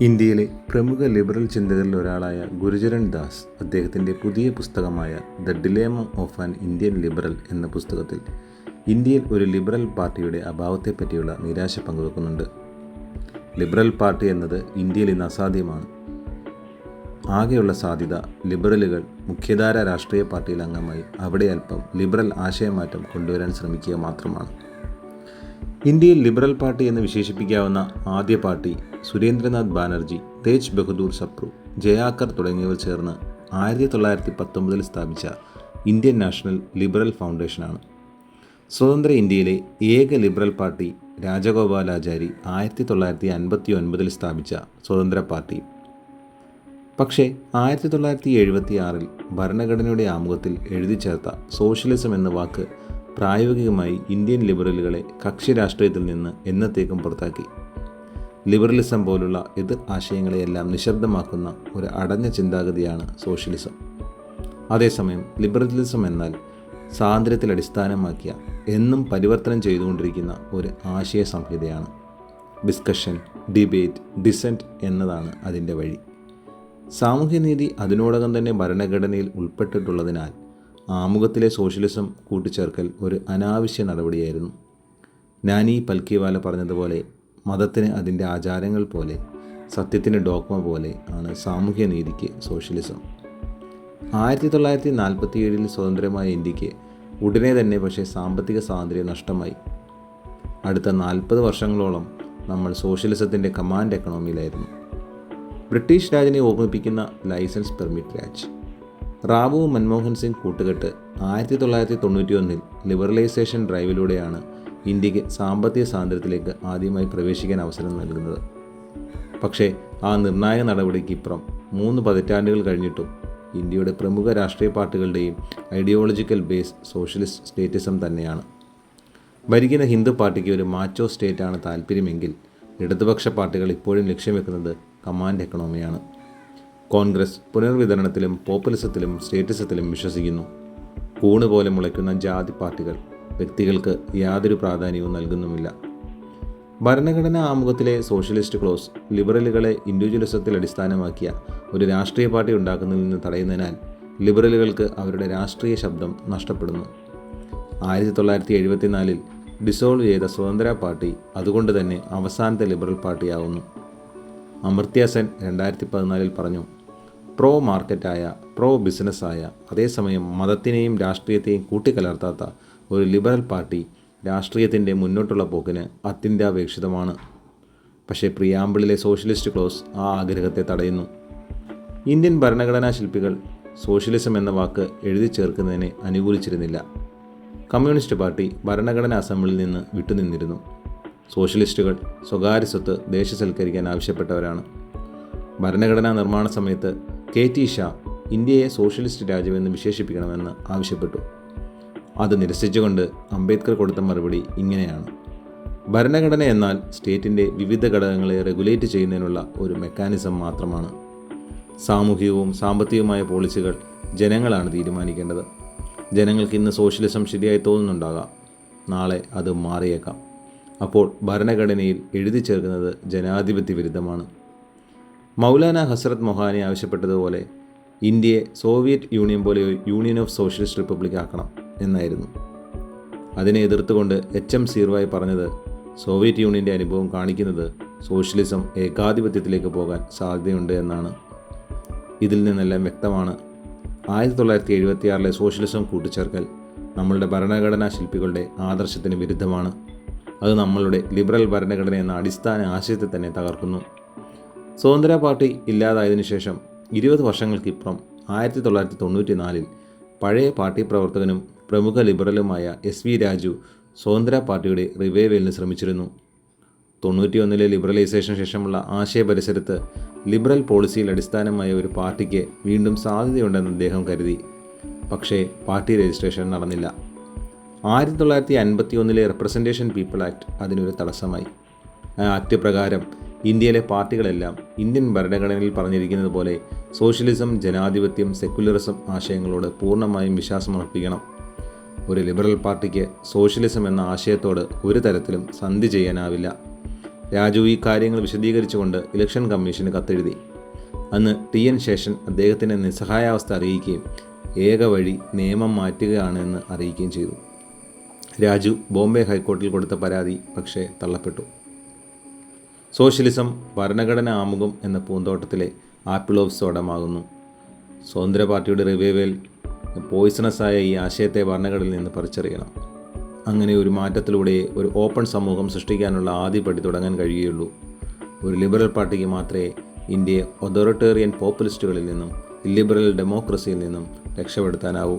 ഇന്ത്യയിലെ പ്രമുഖ ലിബറൽ ചിന്തകരിൽ ഒരാളായ ഗുരുചരൺ ദാസ് അദ്ദേഹത്തിൻ്റെ പുതിയ പുസ്തകമായ the dilemma of an Indian liberal എന്ന പുസ്തകത്തിൽ ഇന്ത്യയിൽ ഒരു ലിബറൽ പാർട്ടിയുടെ അഭാവത്തെപ്പറ്റിയുള്ള നിരാശ പങ്കുവെക്കുന്നുണ്ട്. ലിബറൽ പാർട്ടി എന്നത് ഇന്ത്യയിൽ ഇന്ന് അസാധ്യമാണ്. ആകെയുള്ള സാധ്യത ലിബറലുകൾ മുഖ്യധാര രാഷ്ട്രീയ പാർട്ടിയിൽ അംഗമായി അവിടെ അല്പം ലിബറൽ ആശയമാറ്റം കൊണ്ടുവരാൻ ശ്രമിക്കുക മാത്രമാണ്. ഇന്ത്യയിൽ ലിബറൽ പാർട്ടി എന്ന് വിശേഷിപ്പിക്കാവുന്ന ആദ്യ പാർട്ടി സുരേന്ദ്രനാഥ് ബാനർജി, തേജ് ബഹദൂർ സപ്രു, ജയാക്കർ തുടങ്ങിയവർ ചേർന്ന് 1919 സ്ഥാപിച്ച ഇന്ത്യൻ നാഷണൽ ലിബറൽ ഫൗണ്ടേഷനാണ്. സ്വതന്ത്ര ഇന്ത്യയിലെ ഏക ലിബറൽ പാർട്ടി രാജഗോപാലാചാരി 1959 സ്ഥാപിച്ച സ്വതന്ത്ര പാർട്ടി. പക്ഷേ 1976 ഭരണഘടനയുടെ ആമുഖത്തിൽ എഴുതി ചേർത്ത സോഷ്യലിസം എന്ന വാക്ക് പ്രായോഗികമായി ഇന്ത്യൻ ലിബറലുകളെ കക്ഷി രാഷ്ട്രീയത്തിൽ നിന്ന് എന്നത്തേക്കും പുറത്താക്കി. ലിബറലിസം പോലുള്ള എതിർ ആശയങ്ങളെയെല്ലാം നിശബ്ദമാക്കുന്ന ഒരു അടഞ്ഞ ചിന്താഗതിയാണ് സോഷ്യലിസം. അതേസമയം ലിബറലിസം എന്നാൽ സ്വാതന്ത്ര്യത്തിൽ അടിസ്ഥാനമാക്കിയ എന്നും പരിവർത്തനം ചെയ്തുകൊണ്ടിരിക്കുന്ന ഒരു ആശയ സംഹിതയാണ്. ഡിസ്കഷൻ, ഡിബേറ്റ്, ഡിസെൻറ്റ് എന്നതാണ് അതിൻ്റെ വഴി. സാമൂഹ്യനീതി അതിനോടകം തന്നെ ഭരണഘടനയിൽ ഉൾപ്പെട്ടിട്ടുള്ളതിനാൽ ആമുഖത്തിലെ സോഷ്യലിസം കൂട്ടിച്ചേർക്കൽ ഒരു അനാവശ്യ നടപടിയായിരുന്നു. നാനി പൽക്കിവാല പറഞ്ഞതുപോലെ, മതത്തിന് അതിൻ്റെ ആചാരങ്ങൾ പോലെ, സത്യത്തിന് ഡോക്മ പോലെ ആണ് സാമൂഹ്യനീതിക്ക് സോഷ്യലിസം. 1947 സ്വതന്ത്രമായ ഇന്ത്യക്ക് ഉടനെ തന്നെ പക്ഷേ സാമ്പത്തിക സ്വാതന്ത്ര്യം നഷ്ടമായി. അടുത്ത 40 വർഷങ്ങളോളം നമ്മൾ സോഷ്യലിസത്തിൻ്റെ കമാൻഡ് എക്കണോമിയിലായിരുന്നു. ബ്രിട്ടീഷ് രാജിനെ ഓർമ്മിപ്പിക്കുന്ന ലൈസൻസ് പെർമിറ്റ് രാജ്. റാവുവും മൻമോഹൻ സിംഗ് കൂട്ടുകെട്ട് 1991 ലിബറലൈസേഷൻ ഡ്രൈവിലൂടെയാണ് ഇന്ത്യക്ക് സാമ്പത്തിക സ്വാതന്ത്ര്യത്തിലേക്ക് ആദ്യമായി പ്രവേശിക്കാൻ അവസരം നൽകുന്നത്. പക്ഷേ ആ നിർണായക നടപടിക്കിപ്പുറം 3 പതിറ്റാണ്ടുകൾ കഴിഞ്ഞിട്ടും ഇന്ത്യയുടെ പ്രമുഖ രാഷ്ട്രീയ പാർട്ടികളുടെയും ഐഡിയോളജിക്കൽ ബേസ് സോഷ്യലിസ്റ്റ് സ്റ്റേറ്റിസം തന്നെയാണ്. ഭരിക്കുന്ന ഹിന്ദു പാർട്ടിക്ക് ഒരു മാച്ചോ സ്റ്റേറ്റാണ് താല്പര്യമെങ്കിൽ ഇടതുപക്ഷ പാർട്ടികൾ ഇപ്പോഴും ലക്ഷ്യം വെക്കുന്നത് കമാൻഡ് എക്കണോമിയാണ്. കോൺഗ്രസ് പുനർവിതരണത്തിലും പോപ്പുലിസത്തിലും സ്റ്റേറ്റിസത്തിലും വിശ്വസിക്കുന്നു. കൂണ് പോലെ മുളയ്ക്കുന്ന ജാതി പാർട്ടികൾ വ്യക്തികൾക്ക് യാതൊരു പ്രാധാന്യവും നൽകുന്നുമില്ല. ഭരണഘടനാ ആമുഖത്തിലെ സോഷ്യലിസ്റ്റ് ക്ലോസ് ലിബറലുകളെ ഇൻഡിവിജ്വലിസത്തിൽ അടിസ്ഥാനമാക്കിയ ഒരു രാഷ്ട്രീയ പാർട്ടി ഉണ്ടാക്കുന്നതിൽ നിന്ന് തടയുന്നതിനാൽ ലിബറലുകൾക്ക് അവരുടെ രാഷ്ട്രീയ ശബ്ദം നഷ്ടപ്പെടുന്നു. 1974 ഡിസോൾവ് ചെയ്ത സ്വതന്ത്ര പാർട്ടി അതുകൊണ്ട് തന്നെ അവസാനത്തെ ലിബറൽ പാർട്ടിയാവുന്നു. അമർത്യ സെൻ 2014 പറഞ്ഞു, പ്രോ മാർക്കറ്റായ, പ്രോ ബിസിനസ്സായ, അതേസമയം മതത്തിനെയും രാഷ്ട്രീയത്തെയും കൂട്ടിക്കലർത്താത്ത ഒരു ലിബറൽ പാർട്ടി രാഷ്ട്രീയത്തിൻ്റെ മുന്നോട്ടുള്ള പോക്കിന് അത്യന്താപേക്ഷിതമാണ്. പക്ഷേ പ്രിയാമ്പിളിലെ സോഷ്യലിസ്റ്റ് ക്ലോസ് ആ ആഗ്രഹത്തെ തടയുന്നു. ഇന്ത്യൻ ഭരണഘടനാ ശില്പികൾ സോഷ്യലിസം എന്ന വാക്ക് എഴുതി ചേർക്കുന്നതിനെ അനുകൂലിച്ചിരുന്നില്ല. കമ്മ്യൂണിസ്റ്റ് പാർട്ടി ഭരണഘടനാ അസംബ്ലിയിൽ നിന്ന് വിട്ടുനിന്നിരുന്നു. സോഷ്യലിസ്റ്റുകൾ സ്വകാര്യ സ്വത്ത് ദേശസൽക്കരിക്കാൻ ആവശ്യപ്പെട്ടവരാണ്. ഭരണഘടനാ നിർമ്മാണ സമയത്ത് KT ഷാ ഇന്ത്യയെ സോഷ്യലിസ്റ്റ് രാജ്യമെന്ന് വിശേഷിപ്പിക്കണമെന്ന് ആവശ്യപ്പെട്ടു. അത് നിരസിച്ചുകൊണ്ട് അംബേദ്കർ കൊടുത്ത മറുപടി ഇങ്ങനെയാണ്: ഭരണഘടന എന്നാൽ സ്റ്റേറ്റിൻ്റെ വിവിധ ഘടകങ്ങളെ റെഗുലേറ്റ് ചെയ്യുന്നതിനുള്ള ഒരു മെക്കാനിസം മാത്രമാണ്. സാമൂഹികവും സാമ്പത്തികവുമായ പോളിസികൾ ജനങ്ങളാണ് തീരുമാനിക്കേണ്ടത്. ജനങ്ങൾക്ക് ഇന്ന് സോഷ്യലിസം ശരിയായി തോന്നുന്നുണ്ടാകാം, നാളെ അത് മാറിയേക്കാം. അപ്പോൾ ഭരണഘടനയിൽ എഴുതി ചേർക്കുന്നത് ജനാധിപത്യ വിരുദ്ധമാണ്. മൗലാന ഹസ്രത്ത് മൊഹാനി ആവശ്യപ്പെട്ടതുപോലെ ഇന്ത്യയെ സോവിയറ്റ് യൂണിയൻ പോലെ യൂണിയൻ ഓഫ് സോഷ്യലിസ്റ്റ് റിപ്പബ്ലിക് ആക്കണം എന്നായിരുന്നു. അതിനെ എതിർത്തുകൊണ്ട് HM സീർവായി പറഞ്ഞത്, സോവിയറ്റ് യൂണിയൻ്റെ അനുഭവം കാണിക്കുന്നത് സോഷ്യലിസം ഏകാധിപത്യത്തിലേക്ക് പോകാൻ സാധ്യതയുണ്ട് എന്നാണ്. ഇതിൽ നിന്നെല്ലാം വ്യക്തമാണ് 1976 സോഷ്യലിസം കൂട്ടിച്ചേർക്കൽ നമ്മളുടെ ഭരണഘടനാ ശില്പികളുടെ ആദർശത്തിന് വിരുദ്ധമാണ്. അത് നമ്മളുടെ ലിബറൽ ഭരണഘടന എന്ന അടിസ്ഥാന ആശയത്തെ തന്നെ തകർക്കുന്നു. സ്വതന്ത്ര പാർട്ടി ഇല്ലാതായതിനു ശേഷം 20 വർഷങ്ങൾക്കിപ്പുറം 1994 പഴയ പാർട്ടി പ്രവർത്തകനും പ്രമുഖ ലിബറലുമായ SV രാജു സ്വതന്ത്ര പാർട്ടിയുടെ റിവൈവലിന് ശ്രമിച്ചിരുന്നു. 91 ലിബറലൈസേഷന് ശേഷമുള്ള ആശയ പരിസരത്ത് ലിബറൽ പോളിസിയിൽ അടിസ്ഥാനമായ ഒരു പാർട്ടിക്ക് വീണ്ടും സാധ്യതയുണ്ടെന്ന് അദ്ദേഹം കരുതി. പക്ഷേ പാർട്ടി രജിസ്ട്രേഷൻ നടന്നില്ല. 1951 റെപ്രസെൻറ്റേഷൻ പീപ്പിൾ ആക്ട് അതിനൊരു തടസ്സമായി. ആ ആക്ട് പ്രകാരം ഇന്ത്യയിലെ പാർട്ടികളെല്ലാം ഇന്ത്യൻ ഭരണഘടനയിൽ പറഞ്ഞിരിക്കുന്നത് പോലെ സോഷ്യലിസം, ജനാധിപത്യം, സെക്കുലറിസം ആശയങ്ങളോട് പൂർണ്ണമായും വിശ്വാസമർപ്പിക്കണം. ഒരു ലിബറൽ പാർട്ടിക്ക് സോഷ്യലിസം എന്ന ആശയത്തോട് ഒരു തരത്തിലും സന്ധി ചെയ്യാനാവില്ല. രാജു ഈ കാര്യങ്ങൾ വിശദീകരിച്ചുകൊണ്ട് ഇലക്ഷൻ കമ്മീഷന് കത്തെഴുതി. അന്ന് TN ശേഷൻ അദ്ദേഹത്തിൻ്റെ നിസ്സഹായാവസ്ഥ അറിയിക്കുകയും ഏക വഴി നിയമം മാറ്റുകയാണ് എന്ന് അറിയിക്കുകയും ചെയ്തു. രാജു ബോംബെ ഹൈക്കോടതിയിൽ കൊടുത്ത പരാതി പക്ഷേ തള്ളപ്പെട്ടു. സോഷ്യലിസം ഭരണഘടന ആമുഖം എന്ന പൂന്തോട്ടത്തിലെ ആപ്പിൾ ഓഫ് സോഡമാകുന്നു. സ്വതന്ത്ര പാർട്ടിയുടെ റിവൈവൽ പോയിസണസായ ഈ ആശയത്തെ ഭരണഘടനയിൽ നിന്ന് പറിച്ചറിയണം. അങ്ങനെ ഒരു മാറ്റത്തിലൂടെ ഒരു ഓപ്പൺ സമൂഹം സൃഷ്ടിക്കാനുള്ള ആദ്യ പടി തുടങ്ങാൻ കഴിയുകയുള്ളൂ. ഒരു ലിബറൽ പാർട്ടിക്ക് മാത്രമേ ഇന്ത്യയെ ഒതോറിറ്റേറിയൻ പോപ്പുലിസ്റ്റുകളിൽ നിന്നും ഇല്ലിബറൽ ഡെമോക്രസിയിൽ നിന്നും രക്ഷപ്പെടുത്താനാവൂ.